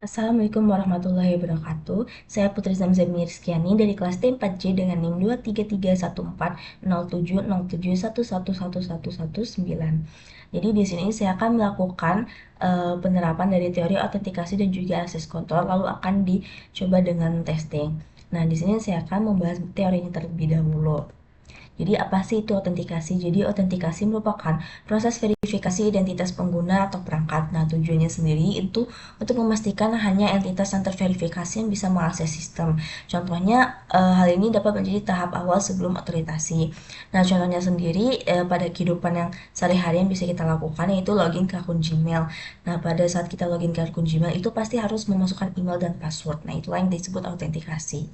Assalamualaikum warahmatullahi wabarakatuh. Saya Putri Zamzami Rizkyani dari kelas T4J dengan NIM 233140707111119. Jadi di sini saya akan melakukan penerapan dari teori autentikasi dan juga akses kontrol, lalu akan dicoba dengan testing. Nah, di sini saya akan membahas teorinya terlebih dahulu. Jadi apa sih itu autentikasi? Jadi autentikasi merupakan proses verifikasi identitas pengguna atau perangkat. Nah, tujuannya sendiri itu untuk memastikan hanya entitas yang terverifikasi yang bisa mengakses sistem. Contohnya, hal ini dapat menjadi tahap awal sebelum otorisasi. Nah, contohnya sendiri pada kehidupan yang sehari-hari yang bisa kita lakukan yaitu login ke akun Gmail. Nah, pada saat kita login ke akun Gmail itu pasti harus memasukkan email dan password. Nah, itulah yang disebut autentikasi.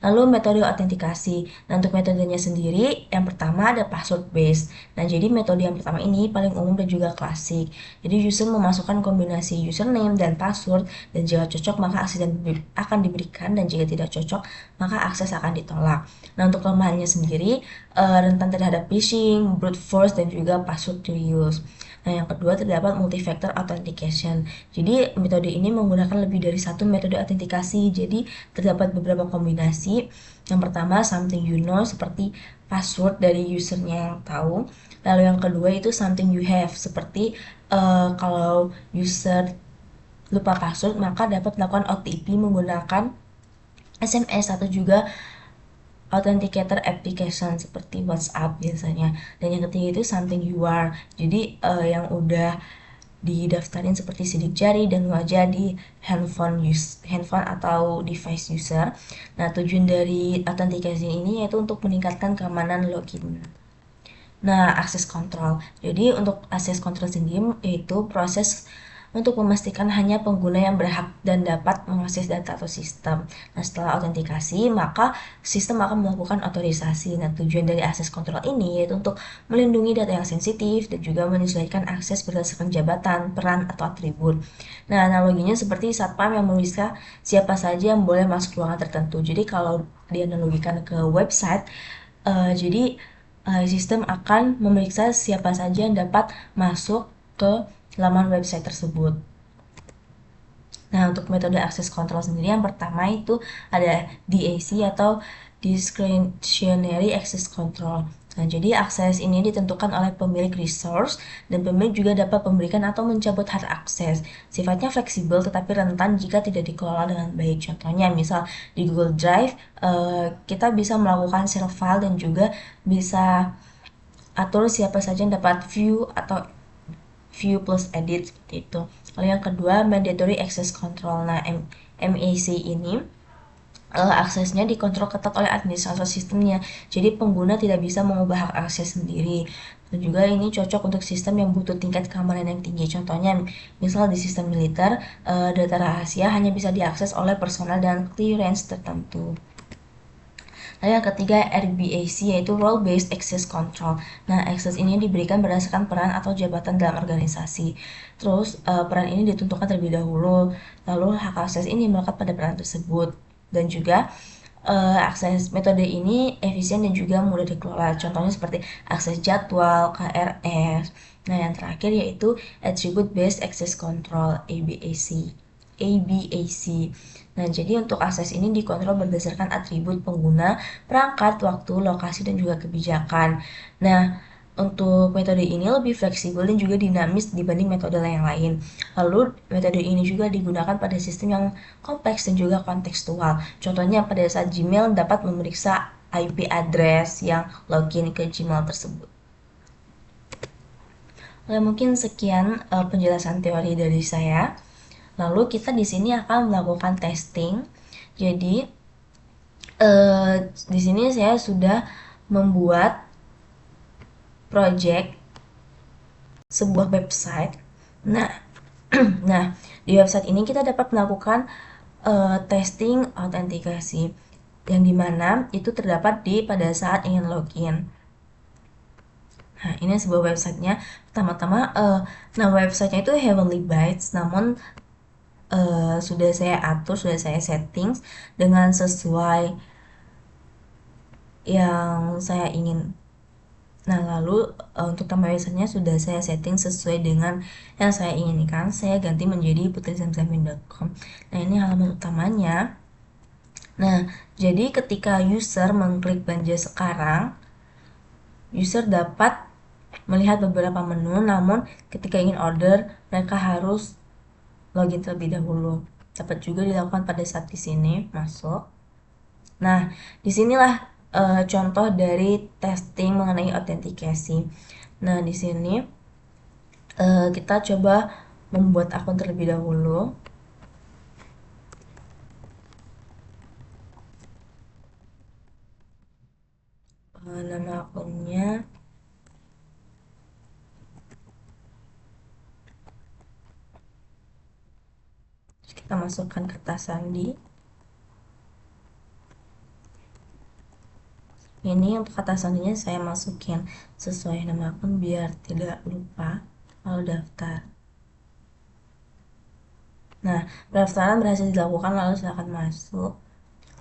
Lalu metode autentikasi. Nah, untuk metodenya sendiri, yang pertama ada password based. Nah, jadi metode yang pertama ini paling umum dan juga klasik. Jadi user memasukkan kombinasi username dan password, dan jika cocok maka akses akan diberikan, dan jika tidak cocok maka akses akan ditolak. Nah, untuk kelemahannya sendiri, rentan terhadap phishing, brute force, dan juga password reuse. Nah, yang kedua terdapat multi-factor authentication. Jadi, metode ini menggunakan lebih dari satu metode autentikasi. Jadi, terdapat beberapa kombinasi. Yang pertama, something you know, seperti password dari usernya yang tahu. Lalu yang kedua itu something you have, seperti kalau user lupa password, maka dapat melakukan OTP menggunakan SMS atau juga authenticator application seperti WhatsApp biasanya. Dan yang ketiga itu something you are. Jadi yang udah didaftarin seperti sidik jari dan wajah di handphone atau device user. Nah, tujuan dari autentikasi ini yaitu untuk meningkatkan keamanan login. Nah, akses kontrol. Jadi untuk akses kontrol sendiri yaitu proses untuk memastikan hanya pengguna yang berhak dan dapat mengakses data atau sistem. Nah, setelah autentikasi, maka sistem akan melakukan otorisasi. Nah, tujuan dari akses kontrol ini yaitu untuk melindungi data yang sensitif dan juga menyesuaikan akses berdasarkan jabatan, peran, atau atribut. Nah, analoginya seperti satpam yang memeriksa siapa saja yang boleh masuk ruangan tertentu. Jadi kalau dianalogikan ke website, jadi sistem akan memeriksa siapa saja yang dapat masuk ke laman website tersebut. Nah, untuk metode akses kontrol sendiri yang pertama itu ada DAC atau Discretionary Access Control. Nah, jadi akses ini ditentukan oleh pemilik resource, dan pemilik juga dapat memberikan atau mencabut hak akses. Sifatnya fleksibel tetapi rentan jika tidak dikelola dengan baik. Contohnya, misal di Google Drive, kita bisa melakukan share file dan juga bisa atur siapa saja yang dapat view atau view plus edit seperti itu. Lalu yang kedua, mandatory access control. Nah, MAC ini aksesnya dikontrol ketat oleh administrator sistemnya. Jadi pengguna tidak bisa mengubah hak akses sendiri. Dan juga ini cocok untuk sistem yang butuh tingkat keamanan yang tinggi. Contohnya, misal di sistem militer, data rahasia hanya bisa diakses oleh personel dan clearance tertentu. Lalu yang ketiga, RBAC, yaitu Role Based Access Control. Nah, akses ini diberikan berdasarkan peran atau jabatan dalam organisasi. Terus, peran ini ditentukan terlebih dahulu, lalu hak akses ini melekat pada peran tersebut. Dan juga, akses metode ini efisien dan juga mudah dikelola. Contohnya seperti akses jadwal, KRS. Nah, yang terakhir yaitu Attribute Based Access Control, ABAC. Nah, jadi untuk akses ini dikontrol berdasarkan atribut pengguna, perangkat, waktu, lokasi, dan juga kebijakan. Nah, untuk metode ini lebih fleksibel dan juga dinamis dibanding metode yang lain. Lalu, metode ini juga digunakan pada sistem yang kompleks dan juga kontekstual. Contohnya, pada saat Gmail dapat memeriksa IP address yang login ke Gmail tersebut. Oke, mungkin sekian penjelasan teori dari saya. Lalu kita di sini akan melakukan testing. Jadi di sini saya sudah membuat project sebuah website. Nah, nah di website ini kita dapat melakukan testing autentikasi yang dimana itu terdapat pada saat ingin login. Nah, ini sebuah websitenya. Pertama-tama, nah websitenya itu Heavenly Bytes, namun sudah saya atur, sudah saya settings dengan sesuai yang saya ingin Nah, lalu untuk tambah usernya sudah saya setting sesuai dengan yang saya inginkan. Saya ganti menjadi putrizamzamin.com. Nah, ini halaman utamanya. Nah, jadi ketika user mengklik belanja sekarang, user dapat melihat beberapa menu, namun ketika ingin order, mereka harus login terlebih dahulu. Dapat juga dilakukan pada saat di sini masuk. Nah, disinilah contoh dari testing mengenai autentikasi. Nah, di sini kita coba membuat akun terlebih dahulu. Nama akunnya kita masukkan kata sandi. Ini untuk kata sandinya saya masukin sesuai nama akun biar tidak lupa. Lalu daftar. Nah, pendaftaran berhasil dilakukan, lalu silakan masuk.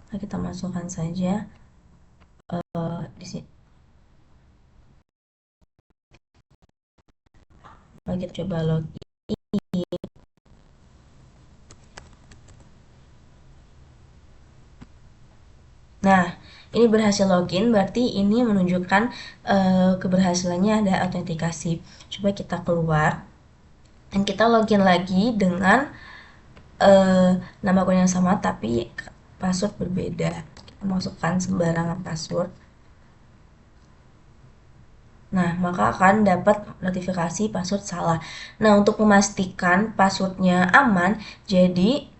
Nah, kita masukkan saja di sini. Lalu kita coba login. Nah, ini berhasil login, berarti ini menunjukkan keberhasilannya ada autentikasi. Coba kita keluar dan kita login lagi dengan nama akun yang sama tapi password berbeda. Kita masukkan sembarangan password. Nah, maka akan dapat notifikasi password salah. Nah, untuk memastikan passwordnya aman, jadi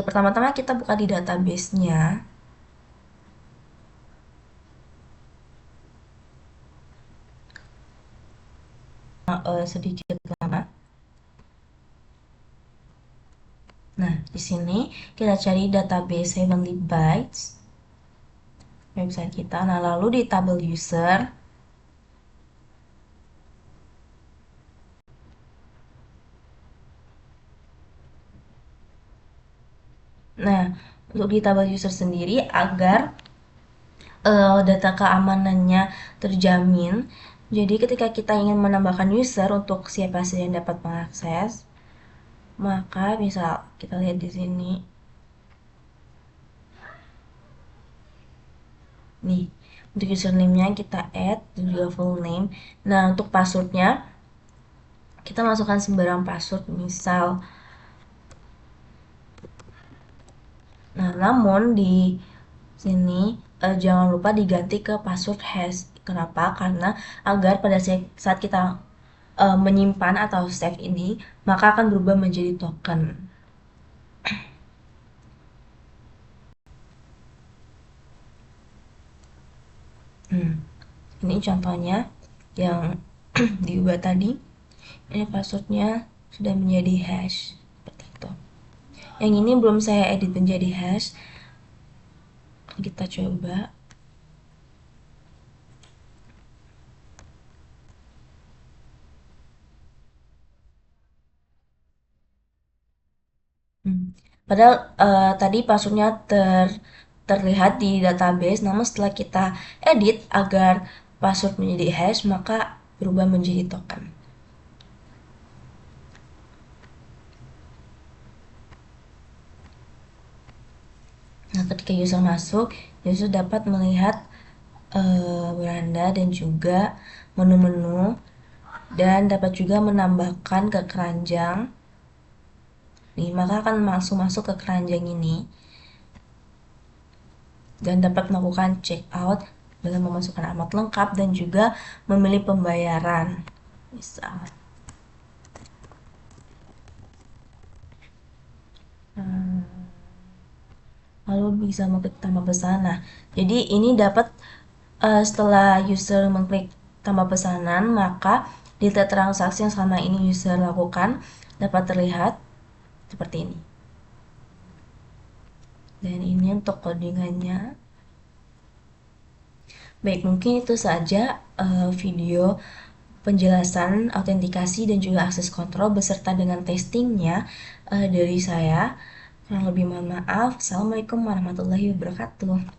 pertama-tama kita buka di database-nya. Sedikit lama. Nah, di sini kita cari database Heavenly Bytes website kita. Nah, lalu di tabel user. Nah, untuk di tabel user sendiri agar data keamanannya terjamin. Jadi ketika kita ingin menambahkan user untuk siapa saja yang dapat mengakses, maka bisa kita lihat di sini. Nih, untuk username-nya kita add dan juga full name. Nah, untuk passwordnya kita masukkan sembarang password, misal. Nah, namun di sini jangan lupa diganti ke password hash. Kenapa? Karena agar pada saat kita menyimpan atau save ini, maka akan berubah menjadi token. Ini contohnya yang diubah tadi. Ini passwordnya sudah menjadi hash seperti itu. Yang ini belum saya edit menjadi hash. Kita coba. Padahal tadi passwordnya terlihat di database, namun setelah kita edit agar password menjadi hash, maka berubah menjadi token. Nah, ketika user masuk, user dapat melihat beranda dan juga menu-menu, dan dapat juga menambahkan ke keranjang. Nih, maka akan langsung masuk ke keranjang ini dan dapat melakukan check out dengan memasukkan alamat lengkap dan juga memilih pembayaran. Misal. Lalu bisa mengklik tambah pesanan. Nah, jadi ini dapat setelah user mengklik tambah pesanan, maka detail transaksi yang selama ini user lakukan dapat terlihat seperti ini. Dan ini untuk codingannya. Baik, mungkin itu saja video penjelasan autentikasi dan juga akses kontrol beserta dengan testingnya dari saya. Kurang lebih mohon maaf. Assalamualaikum warahmatullahi wabarakatuh.